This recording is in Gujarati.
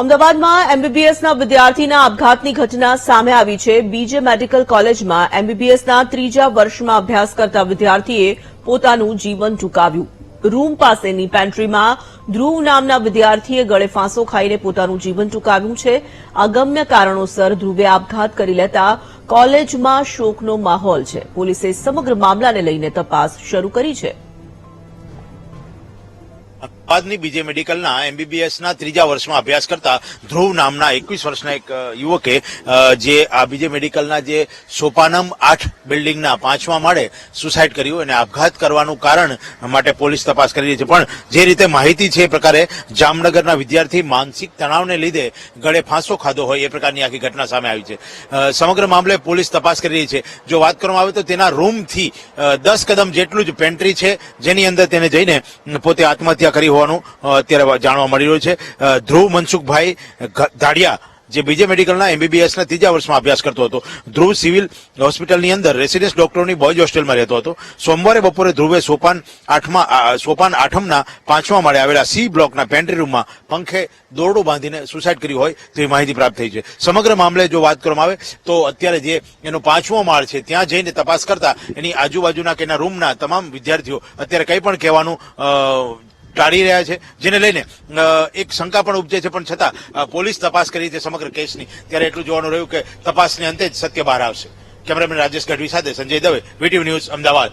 અમદાવાદમાં એમબીબીએસના વિદ્યાર્થીના આપઘાતની ઘટના સામે આવી છે। બીજે મેડિકલ કોલેજમાં એમબીબીએસના ત્રીજા વર્ષમાં અભ્યાસ કરતા વિદ્યાર્થીએ પોતાનું જીવન ટૂંકાવ્યું। રૂમ પાસેની પેન્ટ્રીમાં ધ્રુવ નામના વિદ્યાર્થીએ ગળે ફાંસો ખાઈને પોતાનું જીવન ટૂંકાવ્યું છે। અગમ્ય કારણોસર ધ્રુવે આપઘાત કરી લેતા કોલેજમાં શોકનો માહોલ છે। પોલીસે સમગ્ર મામલાને લઈને તપાસ શરૂ કરી છે। અમદાવાદની બીજે મેડિકલના એમબીબીએસના ત્રીજા વર્ષમાં અભ્યાસ કરતા ધ્રુવ નામના 21 વર્ષના એક યુવકે જે આ બીજે મેડિકલના જે સોપાનમ 8 બિલ્ડિંગના 5મા માળે સુસાઇડ કર્યું અને આપઘાત કરવાનું કારણ માટે પોલીસ તપાસ કરી રહી છે। પણ જે રીતે માહિતી છે એ પ્રકારે જામનગરના વિદ્યાર્થી માનસિક તણાવને લીધે ગળે ફાંસો ખાધો હોય એ પ્રકારની આખી ઘટના સામે આવી છે। સમગ્ર મામલે પોલીસ તપાસ કરી રહી છે। જો વાત કરવામાં આવે તો તેના રૂમથી 10 કદમ જેટલું જ પેન્ટ્રી છે જેની અંદર તેને જઈને પોતે આત્મહત્યા કરી હોવાનું અત્યારે જાણવા મળી રહ્યું છે। ધ્રુવ મનસુખભાઈ ધાડિયા જે બીજે મેડિકલના એમબીબીએસના ત્રીજા વર્ષમાં અભ્યાસ કરતો હતો। ધ્રુવ સિવિલ હોસ્પિટલની અંદર રેસિડેન્સ ડોક્ટરોની બોયઝ હોસ્ટેલમાં રહેતો હતો। સોમવારે બપોરે ધ્રુવે સોપાન 8મના 5મા માળે આવેલા સી બ્લોકના પેન્ટ્રી રૂમમાં પંખે દોરડું બાંધીને સુસાઇડ કર્યું હોય તેવી માહિતી પ્રાપ્ત થઈ છે। સમગ્ર મામલે જો વાત કરવામાં આવે તો અત્યારે જે એનો 5મો માળ છે ત્યાં જઈને તપાસ કરતા એની આજુબાજુના કે એના રૂમના તમામ વિદ્યાર્થીઓ અત્યારે કંઈ પણ કહેવાનું ટાળી રહ્યા છે, જેને લઈને એક શંકા પણ ઉપજે છે। પણ છતાં પોલીસ તપાસ કરી છે સમગ્ર કેસની। ત્યારે એટલું જોવાનું રહ્યું કે તપાસને અંતે જ સત્ય બહાર આવશે। કેમેરામેન રાજેશ ગઢવી સાથે સંજય દવે, વીટીવી ન્યૂઝ, અમદાવાદ।